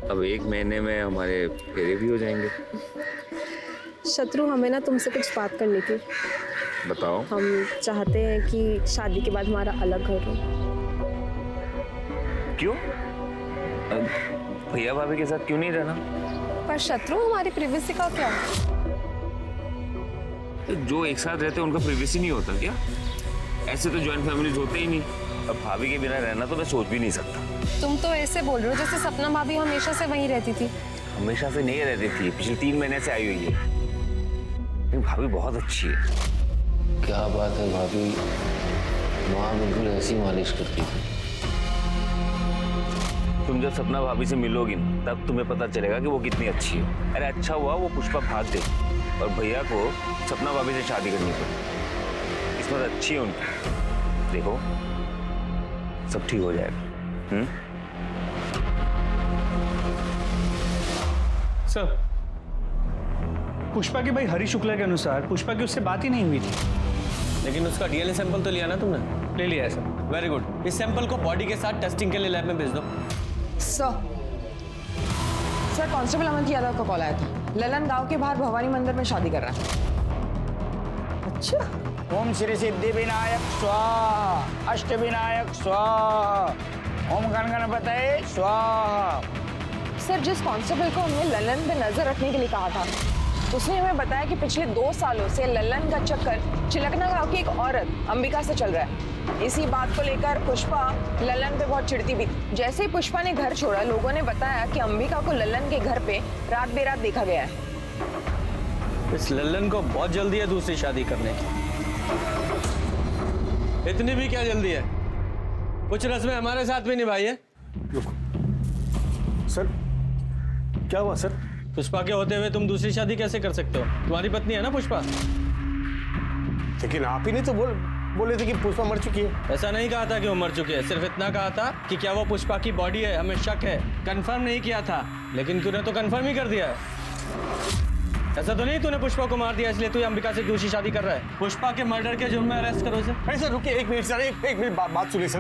अब 1 महीने में हमारे फेरे भी हो जाएंगे। शत्रु, हमें ना तुमसे कुछ बात करनी थी। बताओ। हम चाहते हैं कि शादी के बाद हमारा अलग घर हो। क्यों? भैया भाभी के साथ क्यों नहीं रहना? पर शत्रु, हमारी प्रिवेसी का क्या? तो जो एक साथ रहते हैं उनका प्रिवेसी नहीं होता क्या? ऐसे तो जॉइंट फैमिलीज होते ही नहीं। अब भाभी के बिना रहना तो मैं सोच भी नहीं सकता। तुम तो ऐसे बोल रहे हो जैसे सपना भाभी हमेशा से वहीं रहती थी। हमेशा से नहीं रहती थी, पिछले 3 महीने से आई हुई है। लेकिन भाभी बहुत अच्छी है। क्या बात है भाभी, माँ बिल्कुल ऐसी मालिश करती थी। तुम जब सपना भाभी से मिलोगी ना, तब तुम्हें पता चलेगा कि वो कितनी अच्छी है। अरे अच्छा हुआ वो पुष्पा भाग गई और भैया को सपना भाभी से शादी करनी पड़ी। किस्मत अच्छी है उनकी। देखो सब ठीक हो जाएगा। सर, पुष्पा के भाई हरी शुक्ला के अनुसार पुष्पा की उससे बात ही नहीं हुई थी। लेकिन उसका डीएनए सैंपल तो लिया ना तुमने? ले लिया है सर। Very good. इस सैंपल को बॉडी के साथ टेस्टिंग के लिए लैब में भेज दो। सर कांस्टेबल अमन यादव का कॉल आया था। ललन गांव के बाहर भवानी मंदिर में शादी कर रहा है। अच्छा। ओम श्री सिद्धि विनायक स्वाहा, अष्ट विनायक स्वाहा, ओम गण गणपतये स्वाहा। सर, जिस कांस्टेबल को हमने ललन पे नजर रखने के लिए कहा था, उसने हमें बताया कि पिछले 2 सालों से ललन का चक्कर चिलकना गांव की एक औरत अंबिका से चल रहा है। इसी बात को लेकर पुष्पा ललन पे बहुत चिढ़ती भी थी। जैसे ही पुष्पा ने घर छोड़ा, लोगों ने बताया कि अंबिका को ललन के घर पे रात बेरात देखा गया है। इस लल्लन को बहुत जल्दी है दूसरी शादी करने की। इतनी भी क्या जल्दी है? कुछ रस्में हमारे साथ भी निभाई है। सर, क्या हुआ सर? पुष्पा के होते हुए तुम दूसरी शादी कैसे कर सकते हो? तुम्हारी पत्नी है ना पुष्पा। लेकिन आप ही नहीं तो बोले थे कि पुष्पा मर चुकी है। ऐसा नहीं कहा था कि वो मर चुकी है, सिर्फ इतना कहा था कि क्या वो पुष्पा की बॉडी है, हमें शक है। कंफर्म नहीं किया था, लेकिन तूने तो कंफर्म ही कर दिया है। ऐसा तो नहीं तूने पुष्पा को मार दिया इसलिए तू अंबिका से दूसरी शादी कर रहा है? पुष्पा के मर्डर के जुर्म में अरेस्ट करो इसे। अरे सर रुकिए 1 मिनट सर, एक मिनट बात सुनिए सर।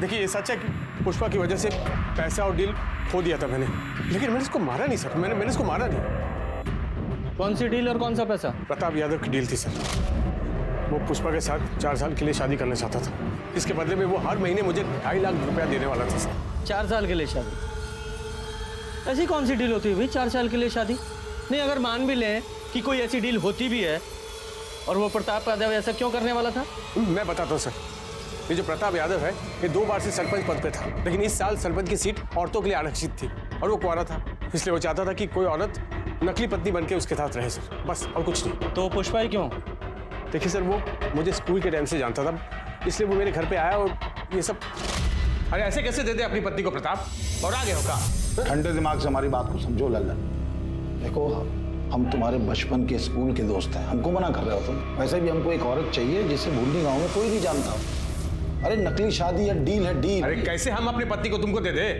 देखिए ये सच है कि पुष्पा की वजह से पैसा और डील खो दिया था मैंने, लेकिन मैंने इसको मारा नहीं सर। मैंने इसको मारा नहीं। कौन सी डील और कौन सा पैसा? प्रताप यादव की डील थी सर। वो पुष्पा के साथ 4 साल के लिए शादी करना चाहता था। इसके बदले में वो हर महीने मुझे 2.5 लाख रुपया देने वाला था सर। 4 साल के लिए शादी? ऐसी कौन सी डील होती है भाई 4 साल के लिए शादी? नहीं, अगर मान भी लें कि कोई ऐसी डील होती भी है और वो प्रताप यादव ऐसा क्यों करने वाला था? मैं बताता हूँ सर। ये जो प्रताप यादव है, ये 2 बार से सरपंच पद पे था, लेकिन इस साल सरपंच की सीट औरतों के लिए आरक्षित थी और वो कुंवारा था, इसलिए वो चाहता था कि कोई औरत नकली पत्नी बन के उसके साथ रहे सर, बस और कुछ नहीं। तो पुष्पा ही क्यों? देखिए सर, वो मुझे स्कूल के टाइम से जानता था, इसलिए वो मेरे घर पे आया और ये सब। अरे ऐसे कैसे दे दे अपनी पत्नी को प्रताप? और आगे होगा। ठंडे दिमाग से हमारी बात को समझो लल्लन। देखो, हम तुम्हारे बचपन के स्कूल के दोस्त हैं, हमको मना कर रहे हो तुम। वैसे भी हमको एक औरत चाहिए जिसे भूलनी गांव में कोई नहीं जानता हो। अरे नकली शादी या डील है डील। अरे कैसे हम अपनी पत्नी को तुमको दे दे?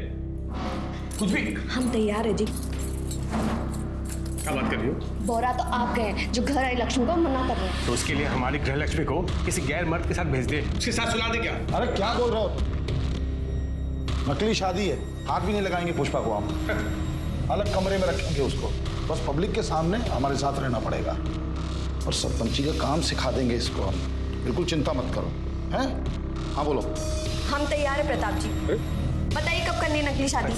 कुछ भी। हम तैयार है जी। क्या बात कर रही हो? बोरा तो आप गए जो घर आई लक्ष्मी को मना कर रहे हैं। तो उसके लिए हमारी गृह लक्ष्मी को किसी गैर मर्द के साथ भेज दे, उसके साथ सुला दे क्या? अरे क्या बोल रहे हो? नकली शादी है, हाथ भी नहीं लगाएंगे पुष्पा को हम। अलग कमरे में रखेंगे उसको, बस पब्लिक के सामने हमारे साथ रहना पड़ेगा और सरपंची का काम सिखा देंगे इसको हम। बिल्कुल चिंता मत करो। हैं? हाँ बोलो। हम तैयार है प्रताप जी। बताइए कब करनी है नकली शादी?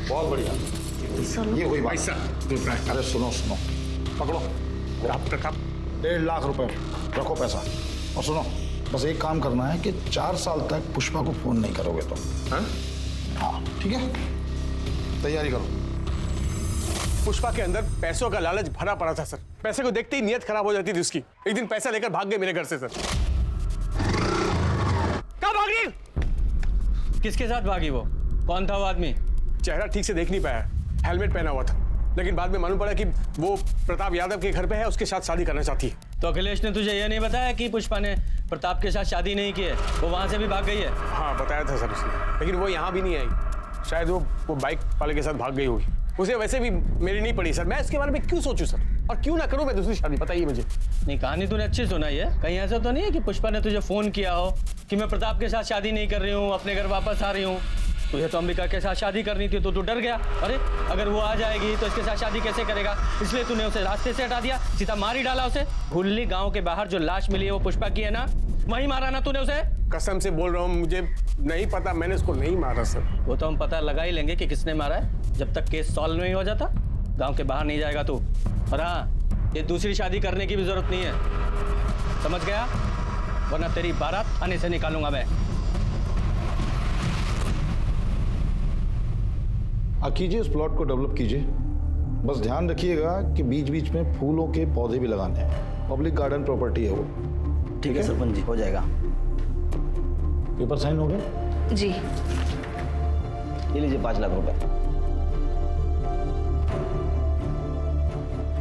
बहुत बढ़िया, ये हुई बात। अरे सुनो पकड़ो प्रताप, 1.5 लाख रुपए रखो पैसा। और सुनो, बस एक काम करना है कि 4 साल तक पुष्पा को फोन नहीं करोगे तुम। हाँ ठीक है, तैयारी करो। पुष्पा के अंदर पैसों का लालच भरा पड़ा था सर। पैसे को देखते ही नीयत खराब हो जाती थी उसकी। एक दिन पैसा लेकर भाग गए मेरे घर से सर। कहाँ भाग रही? किसके साथ भागी वो? कौन था वो आदमी? चेहरा ठीक से देख नहीं पाया, हेलमेट पहना हुआ था, लेकिन बाद में मालूम पड़ा कि वो प्रताप यादव के घर पे है, उसके साथ शादी करना चाहती है। तो अखिलेश ने तुझे यह नहीं बताया कि पुष्पा ने प्रताप के साथ शादी नहीं की है, वो वहां से भी भाग गई है? हाँ बताया था सर उसने, लेकिन वो यहाँ भी नहीं आई। शायद वो बाइक वाले के साथ भाग गई होगी। उसे वैसे भी मेरी नहीं पड़ी सर। मैं इसके बारे में क्यों सोचूं सर, और क्यों ना करूं मैं दूसरी शादी? बताइए मुझे। नहीं, कहानी तूने अच्छी सुनाई है। कहीं ऐसा तो नहीं है कि पुष्पा ने तुझे फोन किया हो कि मैं प्रताप के साथ शादी नहीं कर रही हूँ, अपने घर वापस आ रही हूँ? तुझे तो अंबिका के साथ शादी करनी थी तो तू डर गया। अरे अगर वो आ जाएगी तो इसके साथ शादी कैसे करेगा, इसलिए तूने उसे रास्ते से हटा दिया, सीधा मार ही डाला उसे। भूलनी गांव के बाहर जो लाश मिली है वो पुष्पा की है ना, वहीं मारा ना तूने उसे? कसम से बोल रहा हूँ, मुझे नहीं पता, मैंने उसको नहीं मारा सर। वो तो हम पता लगा ही लेंगे कि किसने मारा है, जब तक केस सॉल्व नहीं हो जाता गांव के बाहर नहीं जाएगा तू। और हाँ, ये दूसरी शादी करने की भी जरूरत नहीं है, समझ गया? वरना तेरी बारात थाने से निकालूंगा मैं। कीजिए, इस प्लॉट को डेवलप कीजिए। बस ध्यान रखिएगा कि बीच बीच में फूलों के पौधे भी लगाने हैं। पब्लिक गार्डन प्रॉपर्टी है वो। ठीक है सरपंच जी, हो जाएगा। पेपर साइन हो गए? जी। ये लीजिए 5 लाख रुपए।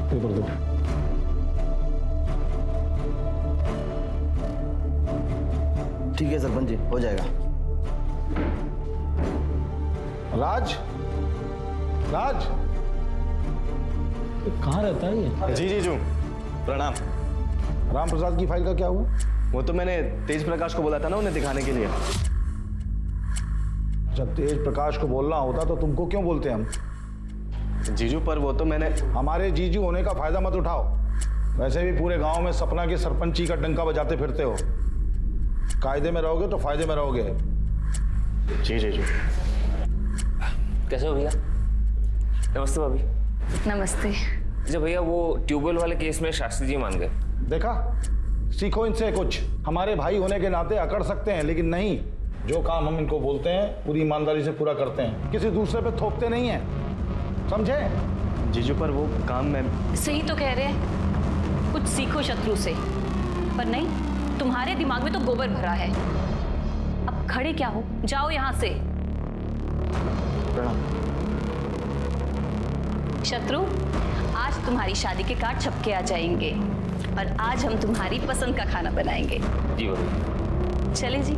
पेपर दो। ठीक है सरपंच जी, हो जाएगा। राज, राज, कहाँ रहता है ये? जी जीजू, प्रणाम। राम प्रसाद की फाइल का क्या हुआ? वो तो मैंने तेज प्रकाश को बोला था ना उन्हें दिखाने के लिए। जब तेज प्रकाश को बोलना होता तो तुमको क्यों बोलते हम? जीजू पर वो तो मैंने। हमारे जीजू होने का फायदा मत उठाओ। वैसे भी पूरे गांव में सपना की सरपंची का डंका बजाते फिरते हो। कायदे में रहोगे तो फायदे में रहोगे। जी जीजू। कैसे हो भैया? नमस्ते भाभी। नमस्ते। अच्छा भैया, वो ट्यूबवेल वाले केस में शास्त्री जी मान गए। देखा, सीखो इनसे कुछ। हमारे भाई होने के नाते अकड़ सकते हैं, लेकिन नहीं, जो काम हम इनको बोलते हैं पूरी ईमानदारी से पूरा करते हैं, किसी दूसरे पे थोपते नहीं हैं, समझे? जीजू पर वो काम में। सही तो कह रहे हैं, कुछ सीखो शत्रु से। पर नहीं, तुम्हारे दिमाग में तो गोबर भरा है। अब खड़े क्या हो, जाओ यहाँ से। शत्रु, आज तुम्हारी शादी के कार्ड छपके आ जाएंगे और आज हम तुम्हारी पसंद का खाना बनाएंगे। जी भाभी। चले जी।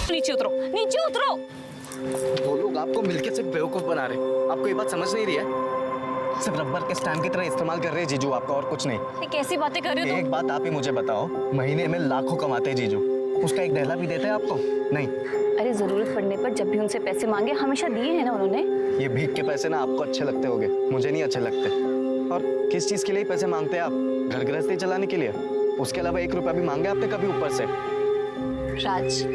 नीचे उतरो, नीचे उतरो। वो लोग आपको मिलके सिर्फ बेवकूफ बना रहे। आपको ये बात समझ नहीं रही है? सिर्फ रबर के स्टैम्प की तरह इस्तेमाल कर रहे हैं जीजू आपका, और कुछ नहीं। ये कैसी बातें कर रहे हो एक बात आप ही मुझे बताओ, महीने में लाखों कमाते हैं जीजू, उसका एक दहला भी देते हैं आपको? नहीं। अरे जरूरत पड़ने पर जब भी उनसे पैसे मांगे हमेशा दिए हैं ना उन्होंने। ये भीख के पैसे ना आपको अच्छे लगते होंगे, मुझे नहीं अच्छे लगते। और किस चीज के लिए पैसे मांगते हैं आप? घर गृहस्थी चलाने के लिए? उसके अलावा 1 रुपया भी मांगे आपने कभी ऊपर से? राज,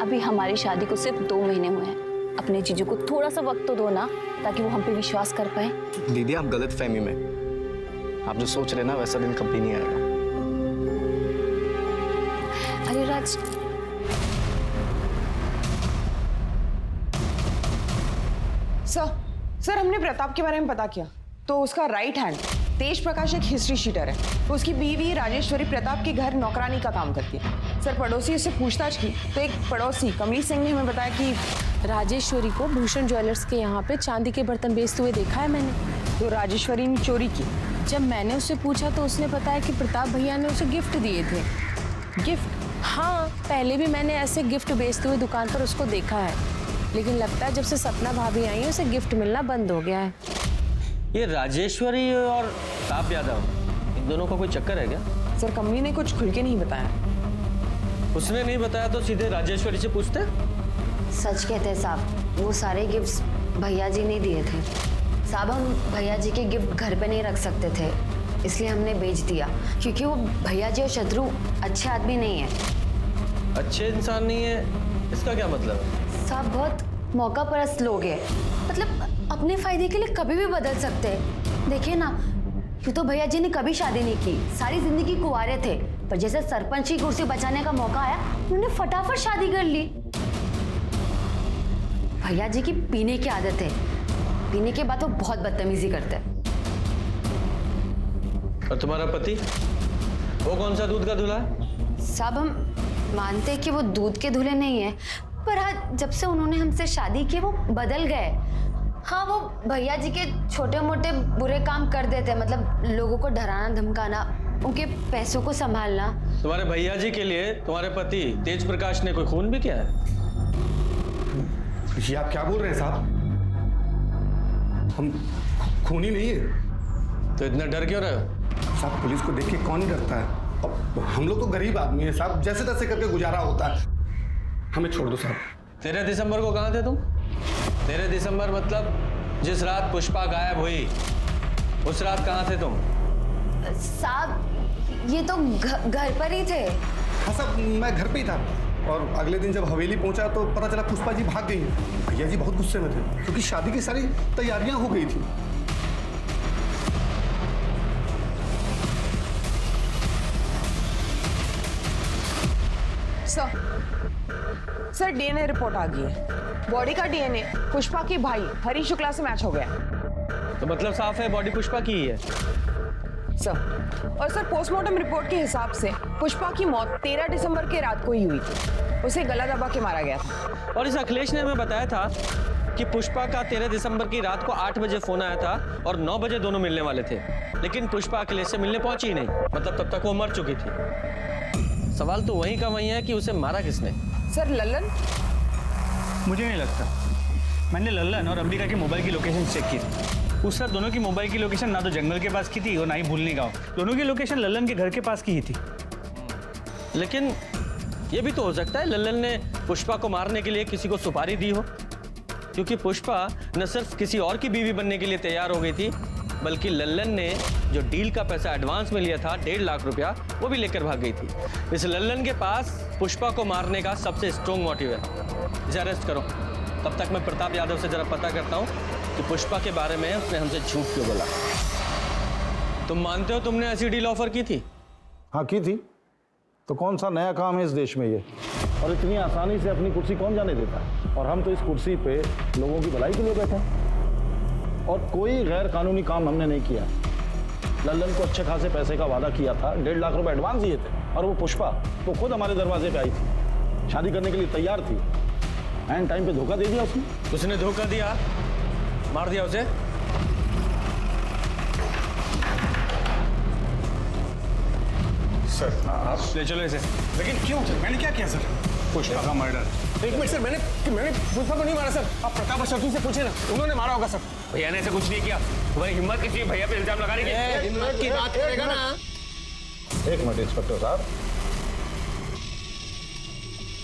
अभी हमारी शादी को सिर्फ 2 महीने हुए हैं। अपने जीजू को थोड़ा सा वक्त तो दो ना, ताकि वो हम पे विश्वास कर पाए। दीदी आप गलत फहमी में, आप जो सोच रहे ना वैसा दिन कभी नहीं आएगा। अरे राज, सर हमने प्रताप के बारे में पता किया तो उसका राइट हैंड तेज प्रकाश एक हिस्ट्री शीटर है। उसकी बीवी राजेश्वरी प्रताप के घर नौकरानी का काम करती है। सर पड़ोसी उससे पूछताछ की तो एक पड़ोसी कमली सिंह ने हमें बताया कि राजेश्वरी को भूषण ज्वेलर्स के यहाँ पे चांदी के बर्तन बेचते हुए देखा है मैंने। तो राजेश्वरी ने चोरी की। जब मैंने उससे पूछा तो उसने बताया कि प्रताप भैया ने उसे गिफ्ट दिए थे। गिफ्ट? हाँ, पहले भी मैंने ऐसे गिफ्ट बेचते हुए दुकान पर उसको देखा है, लेकिन लगता है जब से सपना भाभी आई है उसे गिफ्ट मिलना बंद हो गया है। ये राजेश्वरी और प्रताप यादव, इन दोनों का कोई चक्कर है क्या? सर कमली ने कुछ खुल के नहीं बताया। उसने नहीं बताया तो सीधे राजेश्वरी से पूछते। सच कहते हैं साहब, वो सारे गिफ्ट्स भैया जी ने दिए थे। साहब हम भैया जी के गिफ्ट घर पे नहीं रख सकते थे, इसलिए हमने बेच दिया, क्योंकि वो भैया जी और शत्रु अच्छे आदमी नहीं है। अच्छे इंसान नहीं है इसका क्या मतलब है? साहब बहुत मौका परस्त लोग हैं, मतलब अपने फायदे के लिए कभी भी बदल सकते हैं। देखिए ना, यूँ तो भैया जी ने कभी शादी नहीं की, सारी जिंदगी कुंवारे थे, पर जैसे सरपंच की कुर्सी बचाने का मौका आया उन्होंने फटाफट शादी कर ली। भैया जी की पीने की आदत है, पीने के बाद वो बहुत बदतमीजी करते हैं। और तुम्हारा पति, वो कौन सा दूध का दूल्हा है? साहब हम मानते हैं कि वो दूध के दूल्हे नहीं है, पर आज जब से उन्होंने हमसे शादी की वो बदल गए। हाँ, वो भैया जी के छोटे मोटे बुरे काम कर देते हैं, मतलब लोगों को डराना धमकाना, उनके पैसों को संभालना। तुम्हारे भैया जी के लिए तुम्हारे पति तेज प्रकाश ने कोई खून भी किया है? ये आप क्या बोल रहे हैं साहब? हम खूनी नहीं है। तो इतना डर क्यों रहे हो? साहब पुलिस को देख के कौन ही डरता है। अब हम लोग तो गरीब आदमी है साहब, जैसे तैसे करके गुजारा होता है। हमें छोड़ दो साहब। 13 दिसंबर को कहाँ थे तुम? 13 दिसंबर मतलब जिस रात पुष्पा गायब हुई, उस रात कहाँ थे तुम? साहब ये तो घर पर ही थे। हाँ साहब, मैं घर पे ही था और अगले दिन जब हवेली पहुंचा तो पता चला पुष्पा जी भाग गई। भैया जी बहुत गुस्से में थे क्योंकि शादी की सारी तैयारियां हो गई थी। सर डीएनए रिपोर्ट आ गई है। बॉडी का डीएनए पुष्पा के भाई हरी शुक्ला से मैच हो गया। तो मतलब साफ है बॉडी पुष्पा की ही है। सर और सर पोस्टमार्टम रिपोर्ट के हिसाब से पुष्पा की मौत 13 दिसंबर के रात को ही हुई थी। उसे गला दबा के मारा गया था। और इस अखिलेश ने हमें बताया था कि पुष्पा का 13 दिसंबर की रात को 8 बजे फोन आया था और 9 बजे दोनों मिलने वाले थे, लेकिन पुष्पा अखिलेश से मिलने पहुंची ही नहीं। मतलब तब तक वो मर चुकी थी। सवाल तो वहीं का वहीं है कि उसे मारा किसने? सर लल्लन? मुझे नहीं लगता। मैंने लल्लन और अंबिका के मोबाइल की लोकेशन चेक की थी। उस रात दोनों की मोबाइल की लोकेशन ना तो जंगल के पास की थी और ना ही भूलनी गांव। दोनों की लोकेशन लल्लन के घर के पास की ही थी। लेकिन ये भी तो हो सकता है लल्लन ने पुष्पा को मारने के लिए किसी को सुपारी दी हो, क्योंकि पुष्पा न सिर्फ किसी और की बीवी बनने के लिए तैयार हो गई थी, बल्कि लल्लन ने जो डील का पैसा एडवांस में लिया था 1.5 लाख रुपया, वो भी लेकर भाग गई थी। इस लल्लन के पास पुष्पा को मारने का सबसे स्ट्रॉन्ग मोटिव है। इसे अरेस्ट करो। तब तक मैं प्रताप यादव से जरा पता करता हूँ कि पुष्पा के बारे में उसने हमसे झूठ क्यों बोला। तुम मानते हो तुमने ऐसी डील ऑफर की थी? हाँ की थी। तो कौन सा नया काम है इस देश में ये? और इतनी आसानी से अपनी कुर्सी कौन जाने देता है? और हम तो इस कुर्सी पे लोगों की भलाई के लिए बैठे हैं और कोई गैर कानूनी काम हमने नहीं किया। लल्लन को अच्छे खासे पैसे का वादा किया था, 1.5 लाख रुपए एडवांस दिए थे और वो पुष्पा वो खुद हमारे दरवाजे पे आई थी, शादी करने के लिए तैयार थी। एंड टाइम पे धोखा दे दिया उसने। उसने धोखा दिया, मार दिया उसे। सर आप ले चलो इसे। लेकिन क्यों सर? मैंने क्या किया सर? पुष्पा का मर्डर। एक मिनट सर, मैंने पुष्पा को नहीं मारा सर। आप प्रताप और शत्रु से पूछे ना, उन्होंने मारा होगा सर। भैया ने ऐसा कुछ नहीं किया। तुम्हारी हिम्मत किसी भैया पे इल्जाम लगाने की? हिम्मत की बात करेगा ना। एक मिनट इंस्पेक्टर साहब,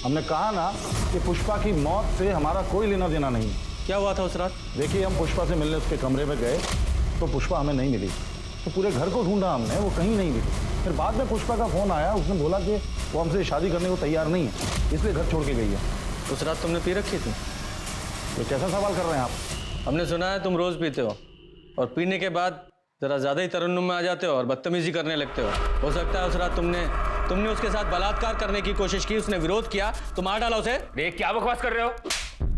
हमने कहा ना कि पुष्पा की मौत से हमारा कोई लेना देना नहीं। क्या हुआ था उस रात? देखिए हम पुष्पा से मिलने उसके कमरे में गए तो पुष्पा हमें नहीं मिली। तो पूरे घर को ढूंढा हमने, वो कहीं नहीं मिली। फिर बाद में पुष्पा का फोन आया, उसने बोला कि वो हमसे शादी करने को तैयार नहीं है, इसलिए घर छोड़ के गई है। उस रात तुमने पी रखी थी? ये कैसा सवाल कर रहे हैं आप? हमने सुना है तुम रोज पीते हो और पीने के बाद जरा ज्यादा ही तरन्नुम में आ जाते हो और बदतमीजी करने लगते हो सकता है उस रात तुमने उसके साथ बलात्कार करने की कोशिश की, उसने विरोध किया तो मार डाला उसे। देख क्या बकवास कर रहे हो?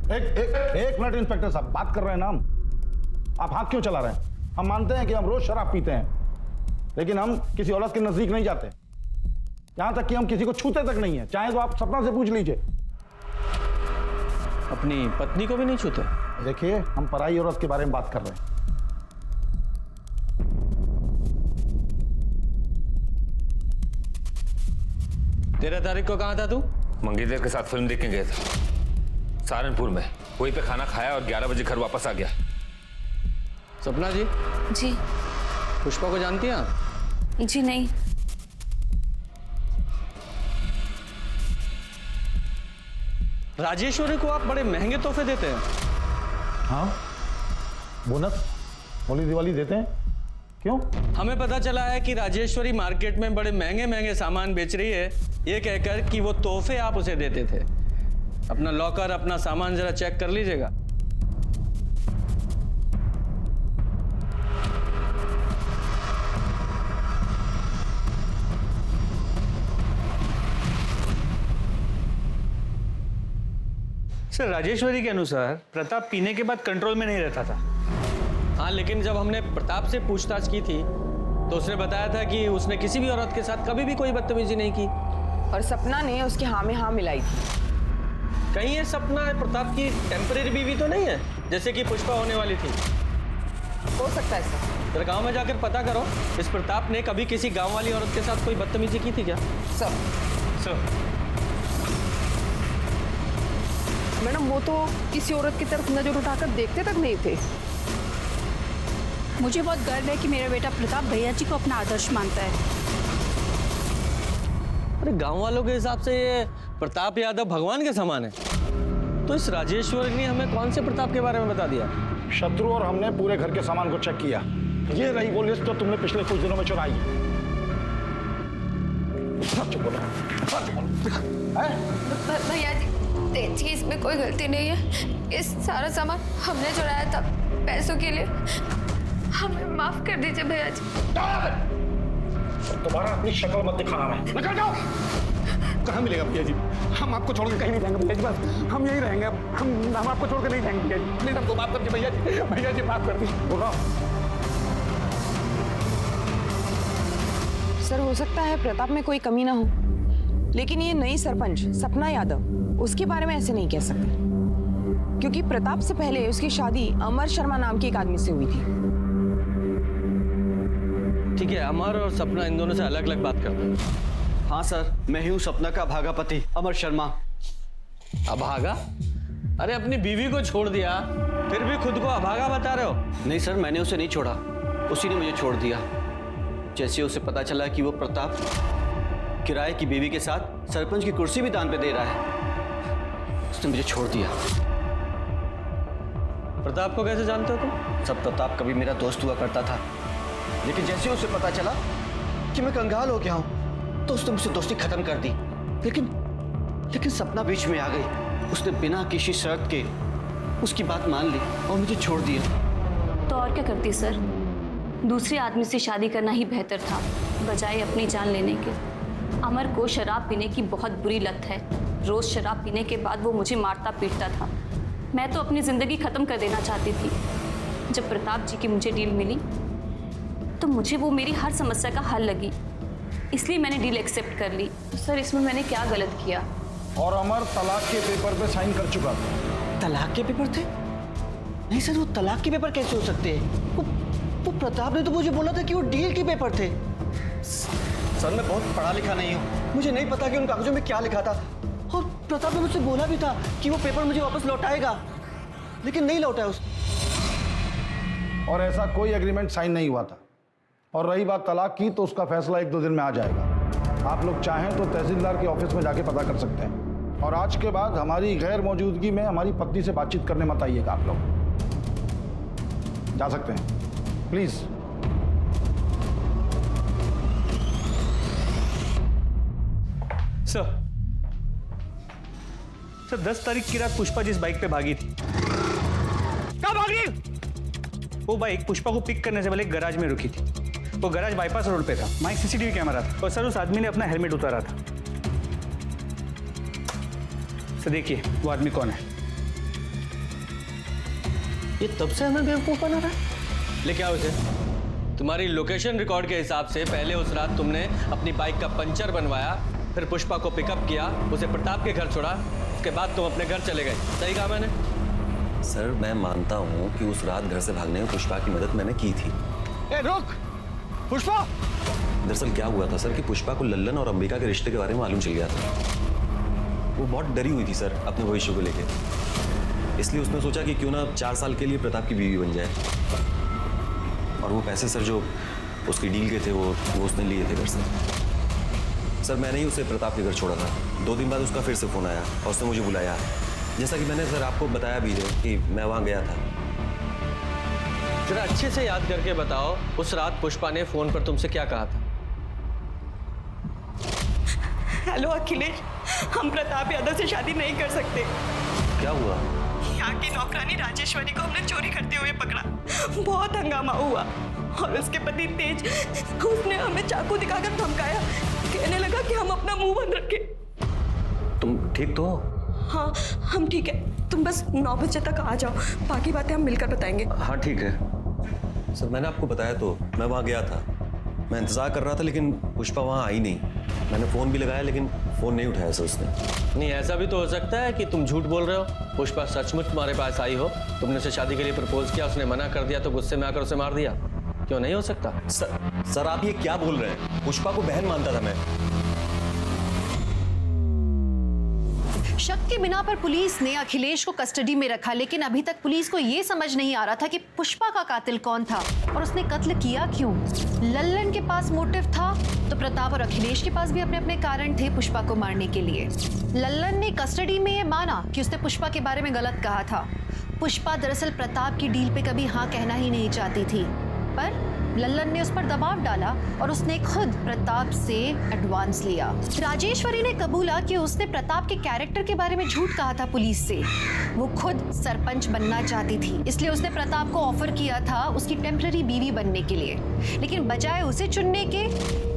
एक मिनट इंस्पेक्टर साहब, बात कर रहे हैं ना हम। आप हाथ क्यों चला रहे हैं? हम मानते हैं कि हम रोज शराब पीते हैं, लेकिन हम किसी औरत के नजदीक नहीं जाते। यहां तक कि हम किसी को छूते तक नहीं है। चाहे तो आप सपना से पूछ लीजिए। अपनी पत्नी को भी नहीं छूते? देखिए हम पराई औरत के बारे में बात कर रहे हैं। 13 तारीख को कहाँ था तू? मंगेतर के साथ फिल्म देखने गया था सहारनपुर में। वहीं पे खाना खाया और 11 बजे घर वापस आ गया। सपना जी? जी। पुष्पा को जानती हैं आप? जी नहीं। राजेश्वरी को आप बड़े महंगे तोहफे देते हैं। हाँ, बोनस होली दिवाली देते हैं। क्यों? हमें पता चला है कि राजेश्वरी मार्केट में बड़े महंगे महंगे सामान बेच रही है, ये कहकर कि वो तोहफे आप उसे देते थे। अपना लॉकर, अपना सामान जरा चेक कर लीजिएगा। सर राजेश्वरी के अनुसार प्रताप पीने के बाद कंट्रोल में नहीं रहता था। हाँ, लेकिन जब हमने प्रताप से पूछताछ की थी तो उसने बताया था कि उसने किसी भी औरत के साथ कभी भी कोई बदतमीजी नहीं की। और सपना ने उसके हाँ में हाँ मिलाई थी। कहीं ये सपना प्रताप की टेम्परेरी बीवी तो नहीं है, जैसे कि पुष्पा होने वाली थी? हो सकता है सर। जरा गांव में जाकर पता करो इस प्रताप ने कभी किसी गांव वाली औरत के साथ कोई बदतमीजी की थी क्या? सर मैडम वो तो किसी औरत की तरफ नजर उठाकर देखते तक नहीं थे। मुझे बहुत गर्व है कि मेरा बेटा प्रताप भैया जी को अपना आदर्श मानता है। अरे गांव वालों के हिसाब से ये प्रताप यादव भगवान के समान है, तो इस राजेश्वरी ने हमें कौन से प्रताप के बारे में बता दिया? शत्रु और हमने पूरे घर के सामान को चेक किया। ये रही वो लिस्ट जो तुमने पिछले कुछ दिनों में चुराई। सच बोलो, सच बोलो। भैया जी देखिए इसमें कोई गलती नहीं है। इस सारा सामान हमने चुराया था पैसों के लिए। हमें माफ कर दीजिए भैया जी। तुम्हारा अपनी शक्ल मत दिखाना। मैं निकल जाओ। कहाँ मिलेगा भैया जी? हम आपको छोड़ के कहीं नहीं जाएंगे भैया जी, बस हम यहीं रहेंगे। हम आपको छोड़ के नहीं जाएंगे भैया जी। प्लीज हमको माफ कर दीजिए भैया जी, भैया जी माफ कर दीजिए। बोलो। सर हो सकता है प्रताप में कोई कमी ना हो, लेकिन ये नई सरपंच सपना यादव उसके बारे में ऐसे नहीं कह सकते, क्योंकि प्रताप से पहले उसकी शादी अमर शर्मा नाम के एक आदमी से हुई थी। ठीक है, अमर और सपना इन दोनों से अलग अलग बात करते हैं। हाँ सर, मैं ही हूँ सपना का अभागा पति अमर शर्मा। अभागा? अरे अपनी बीवी को छोड़ दिया फिर भी खुद को अभागा बता रहे हो? नहीं सर, मैंने उसे नहीं छोड़ा, उसी ने मुझे छोड़ दिया। जैसे उसे पता चला कि वो प्रताप किराए की बीवी के साथ सरपंच की कुर्सी भी दान पे दे रहा है, उसने मुझे छोड़ दिया। प्रताप को कैसे जानते हो तुम? सब प्रताप कभी मेरा दोस्त हुआ करता था, लेकिन जैसे उसे पता चला कि मैं कंगाल हो गया हूं तो उसने मुझसे दोस्ती खत्म कर दी। लेकिन सपना बीच में आ गई। उसने बिना किसी शर्त के उसकी बात मान ली और मुझे छोड़ दिया। तो और क्या करती सर, दूसरे आदमी से शादी करना ही बेहतर था बजाय अपनी जान लेने के। अमर को शराब पीने की बहुत बुरी लत है। रोज शराब पीने के बाद वो मुझे मारता पीटता था। मैं तो अपनी जिंदगी खत्म कर देना चाहती थी। जब प्रताप जी की मुझे डील मिली तो मुझे वो मेरी हर समस्या का हल लगी, इसलिए मैंने डील एक्सेप्ट कर ली। सर इसमें मैंने क्या गलत किया? और अमर तलाक के पेपर पे साइन कर चुका था। तलाक के पेपर थे? नहीं सर, वो तलाक के पेपर कैसे हो सकते हैं? वो प्रताप ने तो मुझे बोला था कि वो डील के पेपर थे। सर मैं बहुत पढ़ा लिखा नहीं हूँ, मुझे नहीं पता कि उन कागजों में क्या लिखा था। और प्रताप ने मुझसे बोला भी था कि वो पेपर मुझे वापस लौटाएगा, लेकिन नहीं लौटाया उसने। और ऐसा कोई एग्रीमेंट साइन नहीं हुआ था। और रही बात तलाक की, तो उसका फैसला 1-2 दिन में आ जाएगा। आप लोग चाहें तो तहसीलदार के ऑफिस में जाके पता कर सकते हैं। और आज के बाद हमारी गैर मौजूदगी में हमारी पत्नी से बातचीत करने मत आइएगा। आप लोग जा सकते हैं, प्लीज। सर 10 तारीख की रात पुष्पा जिस बाइक पे भागी थी, कहाँ भाग रही? वो बाइक पुष्पा को पिक करने से पहले एक गैराज में रुकी थी। वो गैराज बाईपास रोड पे था, वहाँ एक सीसीटीवी कैमरा था और सर उस आदमी ने अपना हेलमेट उतारा था। सर देखिए वो आदमी कौन है। ये तब से हमें बेवकूफ बना रहा है। लेके आओ इसे। तुम्हारी लोकेशन रिकॉर्ड के हिसाब से पहले उस रात तुमने अपनी बाइक का पंचर बनवाया, फिर पुष्पा को पिकअप किया, उसे प्रताप के घर छोड़ा, उसके बाद तुम अपने घर चले गए। सही कहा मैंने? सर मैं मानता हूँ कि उस रात घर से भागने में पुष्पा की मदद मैंने की थी। ए रुक पुष्पा! दरअसल क्या हुआ था सर कि पुष्पा को लल्लन और अंबिका के रिश्ते के बारे में मालूम चल गया था। वो बहुत डरी हुई थी सर अपने भविष्य को लेके, इसलिए उसने सोचा कि क्यों ना 4 साल के लिए प्रताप की बीवी बन जाए। और वो पैसे सर जो उसकी डील के थे वो उसने लिए थे घर से। सर मैंने ही उसे प्रताप के घर छोड़ा था। 2 दिन बाद उसका फिर से फ़ोन आया और उसने मुझे बुलाया, जैसा कि मैंने सर आपको बताया भी है कि मैं वहाँ गया था। जरा अच्छे से याद करके बताओ उस रात पुष्पा ने फोन पर तुमसे क्या कहा था? हेलो अखिलेश, हम प्रताप यादव से शादी नहीं कर सकते। क्या हुआ? यहाँ की नौकरानी राजेश्वरी को हमने चोरी करते हुए पकड़ा। बहुत हंगामा हुआ और उसके पति तेज, उसने हमें चाकू दिखाकर धमकाया, कहने लगा कि हम अपना मुंह बंद रखें। तुम ठीक तो हो? हाँ हम ठीक है, तुम बस 9 बजे तक आ जाओ, बाकी बातें हम मिलकर बताएंगे। हाँ ठीक है सर, मैंने आपको बताया तो मैं वहाँ गया था, मैं इंतज़ार कर रहा था, लेकिन पुष्पा वहाँ आई नहीं। मैंने फ़ोन भी लगाया लेकिन फ़ोन नहीं उठाया सर उसने। नहीं ऐसा भी तो हो सकता है कि तुम झूठ बोल रहे हो। पुष्पा सचमुच तुम्हारे पास आई हो, तुमने उसे शादी के लिए प्रपोज किया, उसने मना कर दिया तो गुस्से में आकर उसे मार दिया। क्यों नहीं हो सकता? सर आप ये क्या बोल रहे हैं? पुष्पा को बहन मानता था मैं। शक के बिना पर पुलिस ने अखिलेश को कस्टडी में रखा, लेकिन अभी तक पुलिस को यह समझ नहीं आ रहा था कि पुष्पा का कातिल कौन था और उसने कत्ल किया क्यों। लल्लन के पास मोटिव था तो प्रताप और अखिलेश के पास भी अपने अपने कारण थे पुष्पा को मारने के लिए। लल्लन ने कस्टडी में यह माना कि उसने पुष्पा के बारे में गलत कहा था। पुष्पा दरअसल प्रताप की डील पे कभी हाँ कहना ही नहीं चाहती थी, पर लल्लन ने उस पर दबाव डाला और उसने खुद प्रताप से एडवांस लिया। राजेश्वरी ने कबूला कि उसने प्रताप के कैरेक्टर के बारे में झूठ कहा था पुलिस से। वो खुद सरपंच बनना चाहती थी, इसलिए उसने प्रताप को ऑफर किया था उसकी टेम्पररी बीवी बनने के लिए, लेकिन बजाय उसे चुनने के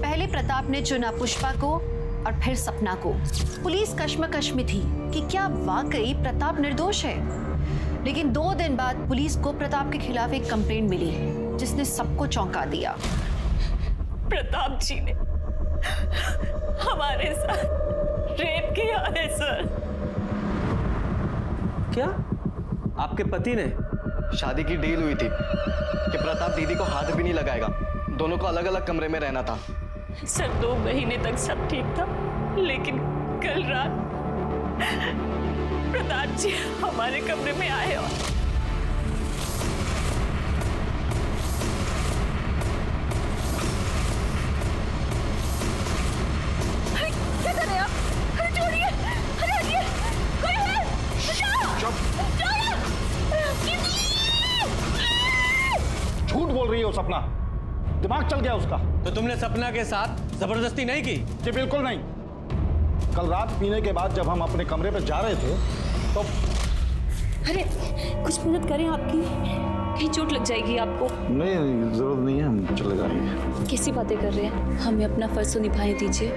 पहले प्रताप ने चुना पुष्पा को और फिर सपना को। पुलिस कश्मकश में थी कि क्या वाकई प्रताप निर्दोष है, लेकिन 2 दिन बाद पुलिस को प्रताप के खिलाफ एक कंप्लेंट मिली जिसने सबको चौंका दिया। प्रताप जी ने हमारे साथ रेप किया है सर। क्या? आपके पति ने? शादी की डील हुई थी कि प्रताप दीदी को हाथ भी नहीं लगाएगा, दोनों को अलग अलग कमरे में रहना था। सर 2 महीने तक सब ठीक था, लेकिन कल रात प्रताप जी हमारे कमरे में आए और क्या कर रहे हैं आप? अरे छोड़िए, अरे हटिए, कोई है? बचाओ! झूठ बोल रही हो सपना, दिमाग चल गया उसका। तो तुमने सपना के साथ जबरदस्ती नहीं की? जी बिल्कुल नहीं। कल रात पीने के बाद जब हम अपने कमरे पे जा रहे थे तो अरे कुछ मदद करें आपकी, कहीं चोट लग जाएगी आपको। नहीं जरूरत नहीं है, हम चले जाएंगे। कैसी बातें कर रहे हैं? हमें अपना फर्ज तो निभाने दीजिए,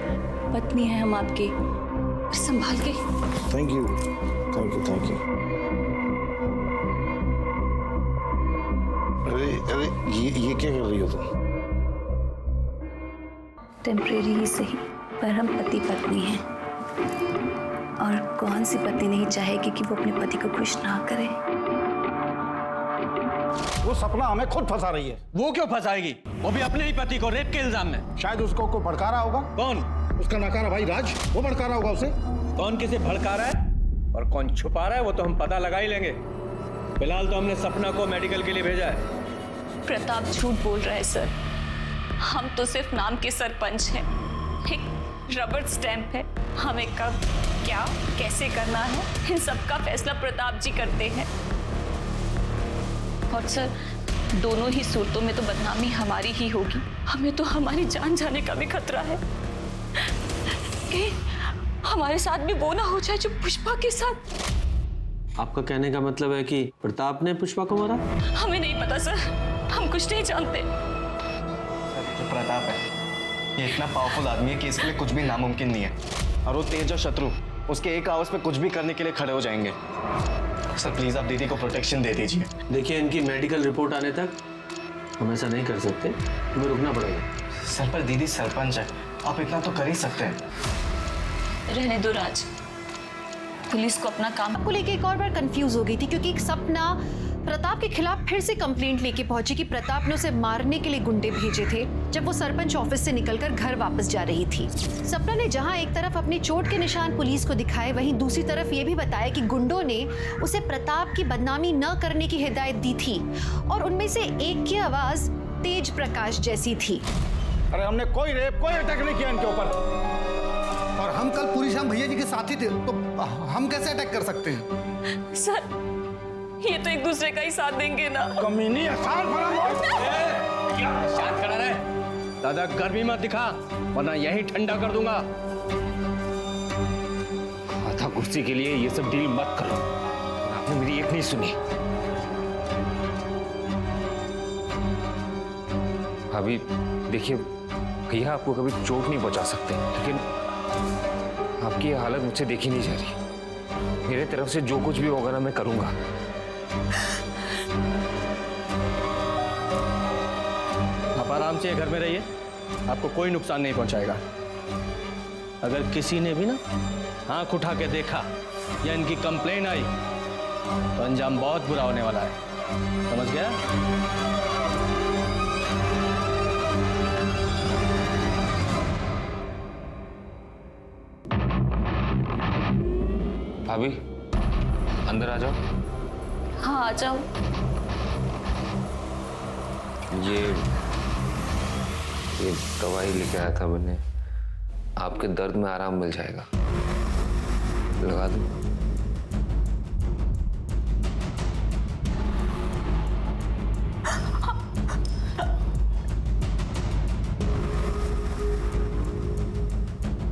पत्नी है हम आपकी, संभाल के। Thank you thank you thank you. अरे अरे ये क्या कर रही हो तुम? टेम्परेरी ही सही, पर हम पति पत्नी हैं, और कौन सी पत्नी नहीं चाहेगी कि वो अपने पति को खुश ना करे। वो सपना हमें खुद फंसा रही है। वो क्यों फंसाएगी? वो भी अपने ही पति को रेप के इल्जाम में। शायद उसको कोई भड़का रहा होगा। कौन? उसका नकारा भाई राज, वो भड़का रहा होगा उसे। कौन किसे भड़का रहा है और कौन छुपा रहा है वो तो हम पता लगा ही लेंगे। फिलहाल तो हमने सपना को मेडिकल के लिए भेजा है। प्रताप झूठ बोल रहा है सर, हम तो सिर्फ नाम के सरपंच हैं, एक रबर स्टैंप है। हमें कब क्या कैसे करना है इन सब का फैसला प्रताप जी करते हैं। और सर दोनों ही सूरतों में तो बदनामी हमारी ही होगी। हमें तो हमारी जान जाने का भी खतरा है कि हमारे साथ भी वो ना हो जाए जो पुष्पा के साथ। आपका कहने का मतलब है कि प्रताप ने पुष्पा को मारा? हमें नहीं पता सर, हम कुछ नहीं जानते। जो प्रताप है ये इतना पावरफुल आदमी है कि इसके लिए कुछ भी नामुमकिन नहीं है, और वो तेज और शत्रु उसके एक आवाज पे कुछ भी करने के लिए खड़े हो जाएंगे। सर प्लीज आप दीदी को प्रोटेक्शन दे दीजिए। देखिए इनकी मेडिकल रिपोर्ट आने तक हम ऐसा नहीं कर सकते, हमें रुकना पड़ेगा। सर पर दीदी सरपंच है, आप इतना तो कर ही सकते हैं। रहने दो राज, पुलिस को अपना काम को लेके एक और बार कंफ्यूज हो गई थी, क्योंकि सपना प्रताप के खिलाफ फिर से कंप्लेंट लेके पहुंची कि प्रताप ने उसे मारने के लिए गुंडे भेजे थे जब वो सरपंच ऑफिस से निकलकर घर वापस जा रही थी। सपना ने जहां एक तरफ अपनी चोट के निशान पुलिस को दिखाए, वहीं दूसरी तरफ ये भी बताया कि गुंडों ने उसे प्रताप की बदनामी न करने की हिदायत दी थी, और उनमें से एक की आवाज तेज प्रकाश जैसी थी। अरे हमने कोई रेप कोई अटैक नहीं किया इनके ऊपर, और हम कल पूरी शाम भैया जी के साथ ही थे, तो हम कैसे अटैक कर सकते हैं? सर ये तो एक दूसरे का ही साथ देंगे ना। कमीनी आसान शांत खड़ा रहे, दादा गर्मी मत दिखा वरना यही ठंडा कर दूंगा। आधा कुर्सी के लिए ये सब डील मत करो, आपने मेरी एक नहीं सुनी। भाभी देखिए, भैया आपको कभी चोट नहीं पहुंचा सकते, लेकिन आपकी ये हालत मुझसे देखी नहीं जा रही। मेरे तरफ से जो कुछ भी होगा ना मैं करूंगा। आप आराम से घर में रहिए, आपको कोई नुकसान नहीं पहुंचाएगा। अगर किसी ने भी ना आंख उठा के देखा या इनकी कंप्लेन आई तो अंजाम बहुत बुरा होने वाला है, समझ गया? भाभी अंदर आ जाओ। हाँ आ जाओ। ये दवाई लेके आया था मैंने, आपके दर्द में आराम मिल जाएगा, लगा दूं?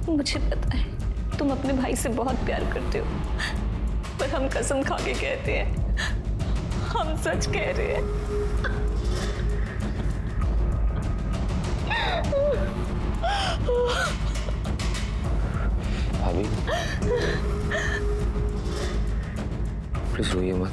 मुझे पता है तुम अपने भाई से बहुत प्यार करते हो, पर हम कसम खा के कहते हैं, हम सच कह रहे हैं। भाभी प्लीज रोइए मत।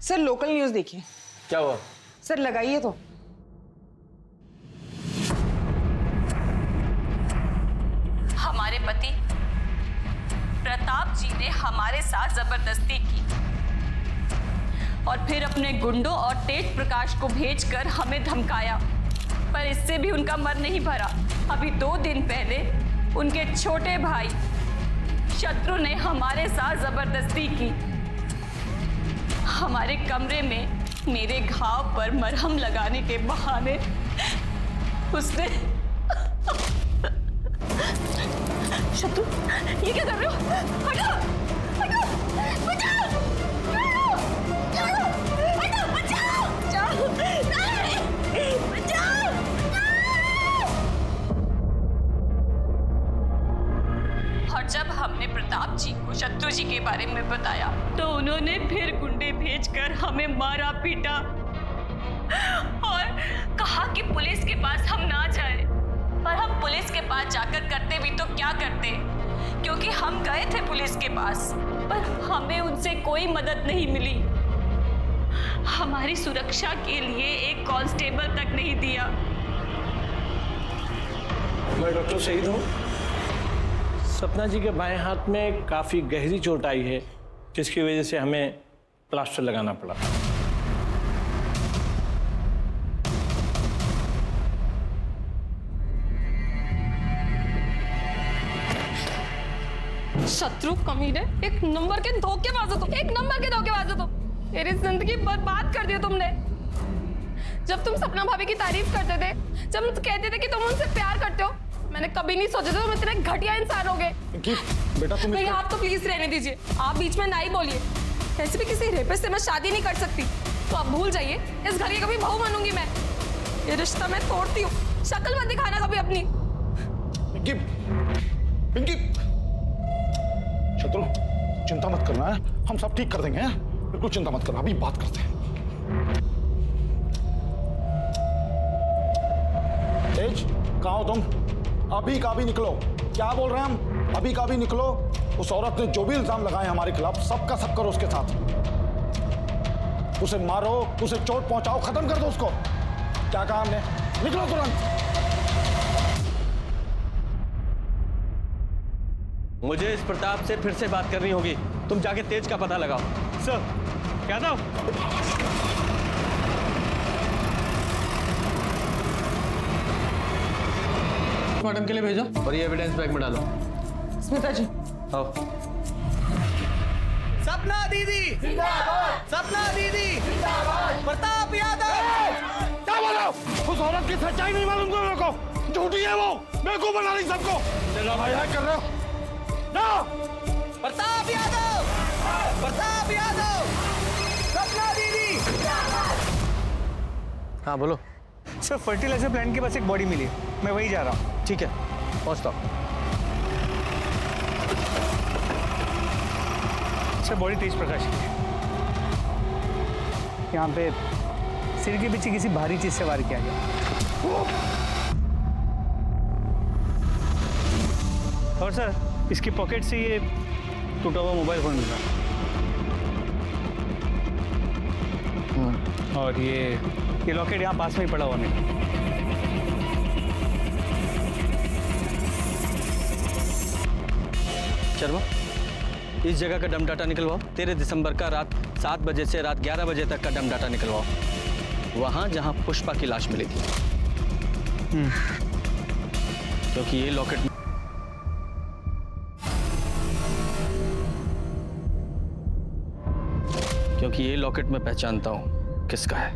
सर लोकल न्यूज़ देखिए। क्या हुआ? सर लगाइए तो। हमारे पति प्रताप जी ने हमारे साथ जबरदस्ती की और फिर अपने गुंडों और तेज प्रकाश को भेजकर हमें धमकाया, पर इससे भी उनका मन नहीं भरा। अभी 2 दिन पहले उनके छोटे भाई शत्रु ने हमारे साथ जबरदस्ती की। हमारे कमरे में मेरे घाव पर मरहम लगाने के बहाने उसने शत्रु, ये क्या कर रहे हो? हटो, हटो, बचाओ, हटो, बचाओ, बचाओ, नहीं, बचाओ। और जब हमने प्रताप जी को शत्रु जी के बारे में बताया तो उन्होंने फिर गुंडे भेजकर हमें मारा पीटा और कहा कि पुलिस के पास हम ना जाएं। पर हम पुलिस के पास जाकर करते भी तो क्या करते, क्योंकि हम गए थे पुलिस के पास, पर हमें उनसे कोई मदद नहीं मिली। हमारी सुरक्षा के लिए एक कांस्टेबल तक नहीं दिया। मैं डॉक्टर शहीद हूँ। सपना जी के बाएं हाथ में काफ़ी गहरी चोट आई है, जिसकी वजह से हमें प्लास्टर लगाना पड़ा। शत्रु कमीने, एक नंबर के धोखेबाज हो तुम, एक नंबर के धोखेबाज हो तुम। मेरी जिंदगी बर्बाद कर दी तुमने। जब तुम सपना भाभी की तारीफ करते थे, जब तुम कहते थे कि तुम उनसे प्यार करते हो, मैंने कभी नहीं सोचा था तुम इतने घटिया इंसान होगे। बेटा तुम नहीं, आप तो प्लीज रहने दीजिए, आप बीच में ना ही बोलिए। ऐसे भी किसी रेपिस्ट से मैं शादी नहीं कर सकती, तो आप भूल जाइए। इस घर की कभी बहू बनूंगी मैं। ये रिश्ता मैं तोड़ती हूँ। शक्ल मत दिखाना कभी अपनी। पिंकी, पिंकी, शत्रु चिंता मत करना है, हम सब ठीक कर देंगे। बिल्कुल चिंता मत करना, अभी बात करते हैं। तेज, कहाँ हो तुम? अभी का भी निकलो। क्या बोल रहे हैं हम? अभी का भी निकलो। उस औरत ने जो भी इल्जाम लगाए हमारे खिलाफ, सबका सब करो उसके साथ। उसे मारो, उसे चोट पहुंचाओ, खत्म कर दो उसको। क्या कहा हमने? निकलो तुरंत। मुझे इस प्रताप से फिर से बात करनी होगी। तुम जाके तेज का पता लगाओ। सर, क्या था? मैडम के लिए भेजो और ये एविडेंस बैग में डालो। स्मिता जी, आओ। सपना दीदी जिंदाबाद, सपना दीदी जिंदाबाद, प्रताप यादव। क्या बोलो? उस औरत की सच्चाई नहीं मालूम तुम लोगों को? झूठी है वो, बेवकूफ बना रही सबको। तेरा भाई है कर रहे हो ना? प्रताप यादव, प्रताप यादव, सपना दीदी जिंदाबाद। हाँ बोलो। सर, फर्टिलाइजर प्लांट के पास एक बॉडी मिली है, मैं वही जा रहा हूँ। ठीक है, पहुँचता हूँ। सर, बॉडी तेज प्रकाश की है। यहाँ पे सिर के पीछे किसी भारी चीज से वार किया गया। और सर, इसकी पॉकेट से ये टूटा हुआ मोबाइल फोन मिला। और ये लॉकेट यहाँ पास में ही पड़ा हुआ नहीं। शर्मा, इस जगह का डम डाटा निकलवाओ। 13 दिसंबर का रात 7 बजे से रात 11 बजे तक का डम डाटा निकलवाओ, वहां जहां पुष्पा की लाश मिली थी। क्योंकि ये लॉकेट मैं पहचानता हूं किसका है।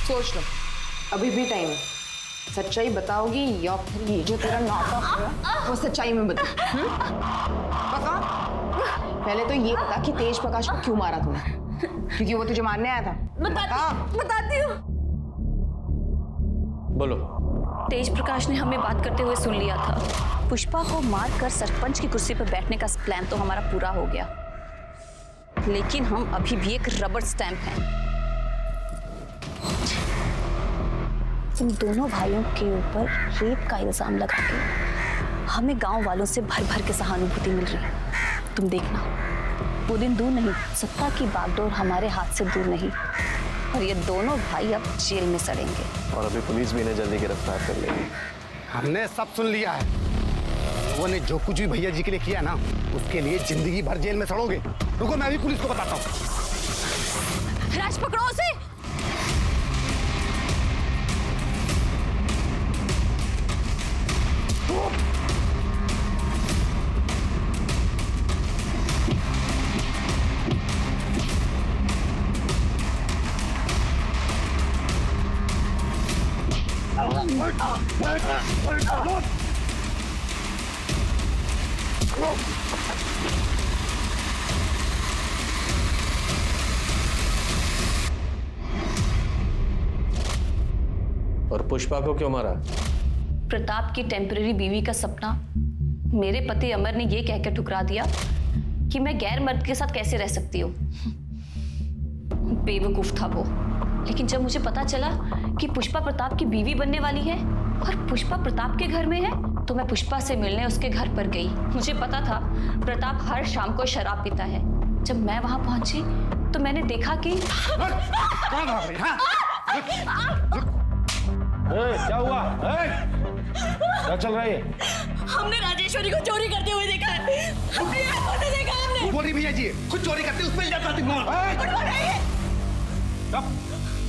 सोच लो, अभी भी टाइम है। सच्चाई बताओगी या फिर ये जो तेरा नाटक है वो सच्चाई में बता? बता। पहले तो ये बता कि तेज प्रकाश को क्यों मारा तूने? क्योंकि वो तुझे मारने आया था। बताती हूँ। बोलो। तेज प्रकाश ने हमें बात करते हुए सुन लिया था। पुष्पा को मारकर सरपंच की कुर्सी पर बैठने का प्लान तो हमारा पूरा हो गया, लेकिन हम अभी भी एक रबर स्टैंप हैं। इन दोनों भाइयों के ऊपर रेप का इल्जाम लगा के हमें गांव वालों से भर भर के सहानुभूति मिल रही है। तुम देखना, वो दिन दूर नहीं, सत्ता की बागडोर हमारे हाथ से दूर नहीं, और ये दोनों भाई अब जेल में सड़ेंगे। और अभी पुलिस भी इन्हें जल्दी गिरफ्तार कर लेगी। हमने सब सुन लिया है। लोगों ने जो कुछ भी भैया जी के लिए किया ना, उसके लिए जिंदगी भर जेल में सड़ोगे। रुको, मैं भी पुलिस को बताता हूँ। राज, पकड़ो उसे। और पुष्पा को क्यों मारा? प्रताप की टेम्पररी बीवी का सपना मेरे पति अमर ने ये कहकर ठुकरा दिया कि मैं गैर मर्द के साथ कैसे रह सकती हूँ। बेवकूफ था वो। लेकिन जब मुझे पता चला कि पुष्पा प्रताप की बीवी बनने वाली है और पुष्पा प्रताप के घर में है, तो मैं पुष्पा से मिलने उसके घर पर गई। मुझे पता था प्रताप हर शाम को शराब पीता है। जब मैं वहां पहुंची तो मैंने देखा कि क्या हुआ? क्या चल रहा है? हमने राजेश्वरी को चोरी करते हुए देखा है। अपनी आंखों से देखा हमने। बोली भैया जी, खुद चोरी करते उस पे इल्जाम लगाती हूं।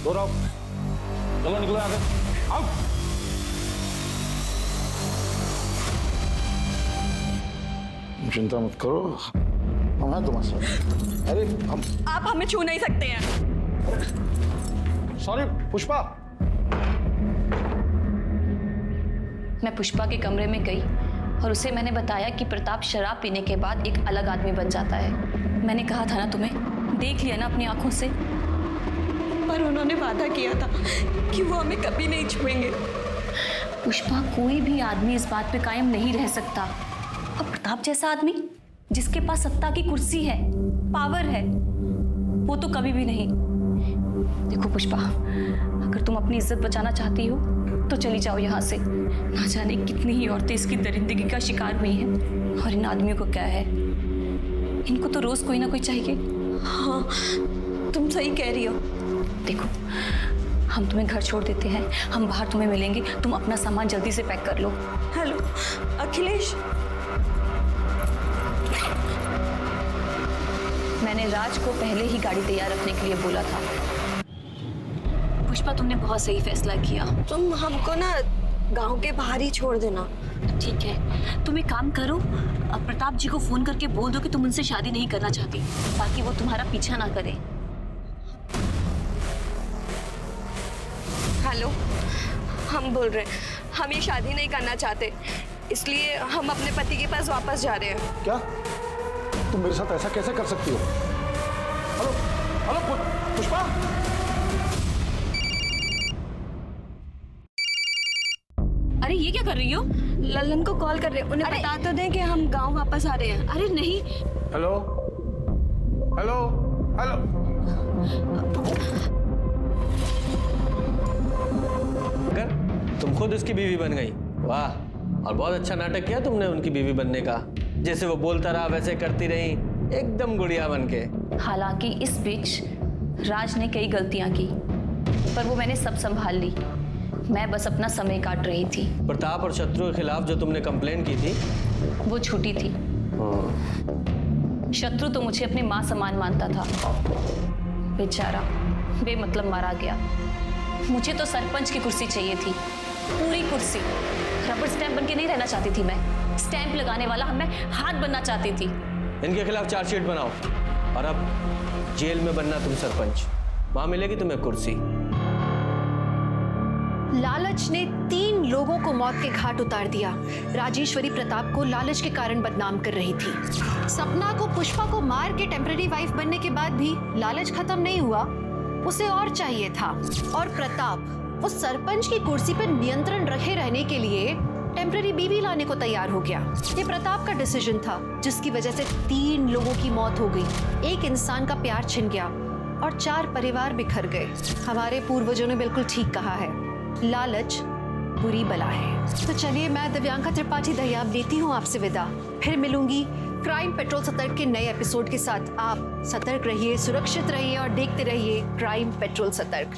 दो रहो, चलो निकलो आगे। आओ। चिंता मत करो, हम हैं तुम्हारे साथ। अरे हम, आप हमें छू नहीं सकते हैं। सॉरी पुष्पा। मैं पुष्पा के कमरे में गई और उसे मैंने बताया कि प्रताप शराब पीने के बाद एक अलग आदमी बन जाता है। मैंने कहा था ना तुम्हें, देख लिया ना अपनी आंखों से। पर उन्होंने वादा किया था कि वो हमें कभी नहीं छुएंगे। पुष्पा, कोई भी आदमी इस बात पे कायम नहीं रह सकता, और प्रताप जैसा आदमी जिसके पास सत्ता की कुर्सी है, पावर है, वो तो कभी भी नहीं। देखो पुष्पा, अगर तुम अपनी इज्जत बचाना चाहती हो तो चली जाओ यहाँ से। ना जाने कितनी ही औरतें इसकी दरिंदगी का शिकार हुई हैं, और इन आदमियों को क्या है, इनको तो रोज कोई ना कोई चाहिए। हाँ, तुम सही कह रही हो। देखो, हम तुम्हें घर छोड़ देते हैं, हम बाहर तुम्हें मिलेंगे, तुम अपना सामान जल्दी से पैक कर लो। हेलो अखिलेश, मैंने राज को पहले ही गाड़ी तैयार रखने के लिए बोला था। पुष्पा, तुमने बहुत सही फैसला किया। तुम हमको ना गांव के बाहर ही छोड़ देना। ठीक है, तुम एक काम करो, अब प्रताप जी को फोन करके बोल दो कि तुम उनसे शादी नहीं करना चाहती, ताकि वो तुम्हारा पीछा ना करे। हेलो, हम बोल रहे हैं, हम ये शादी नहीं करना चाहते, इसलिए हम अपने पति के पास वापस जा रहे हैं। क्या तुम मेरे साथ ऐसा कैसे कर सकती हो? Hello hello Pushpa. अरे ये क्या कर रही हो? ललन को कॉल कर रहे हैं, उन्हें बता तो दें कि हम गांव वापस आ रहे हैं। अरे नहीं। Hello hello hello. तुम खुद उसकी बीवी बन गई, वाह। और बहुत अच्छा नाटक किया तुमने उनकी बीवी बनने का। जैसे वो बोलता रहा वैसे करती रही, एकदम गुड़िया बनके। हालांकि इस बीच राज ने कई गलतियां की, पर वो मैंने सब संभाल ली। मैं बस अपना समय काट रही थी। प्रताप और शत्रु के खिलाफ जो तुमने कंप्लेन की थी, वो झूठी थी। शत्रु तो मुझे अपनी माँ समान मानता था, बेचारा बेमतलब मारा गया। मुझे तो सरपंच की कुर्सी चाहिए थी, पूरी कुर्सी। रबर स्टैंप बन के नहीं रहना चाहती थी मैं, स्टैंप लगाने वाला मैं हाथ बनना चाहती थी। इनके खिलाफ चार्जशीट बनाओ और अब जेल में बनना तुम सरपंच, वहां मिलेगी तुम्हें कुर्सी। लालच ने 3 लोगों को मौत के घाट उतार दिया। राजेश्वरी प्रताप को लालच के कारण बदनाम कर रही थी। सपना को पुष्पा को मार के टेम्पररी वाइफ बनने के बाद भी लालच खत्म नहीं हुआ, उसे और चाहिए था। और प्रताप वो सरपंच की कुर्सी पर नियंत्रण रखे रहने के लिए टेम्पररी बीवी लाने को तैयार हो गया। ये प्रताप का डिसीजन था, जिसकी वजह से 3 लोगों की मौत हो गई, 1 इंसान का प्यार छिन गया और 4 परिवार बिखर गए। हमारे पूर्वजों ने बिल्कुल ठीक कहा है, लालच बुरी बला है। तो चलिए, मैं दिव्यांका त्रिपाठी दहियाब लेती हूँ आपसे विदा। फिर मिलूंगी क्राइम पेट्रोल सतर्क के नए एपिसोड के साथ। आप सतर्क रहिए, सुरक्षित रहिए और देखते रहिए क्राइम पेट्रोल सतर्क।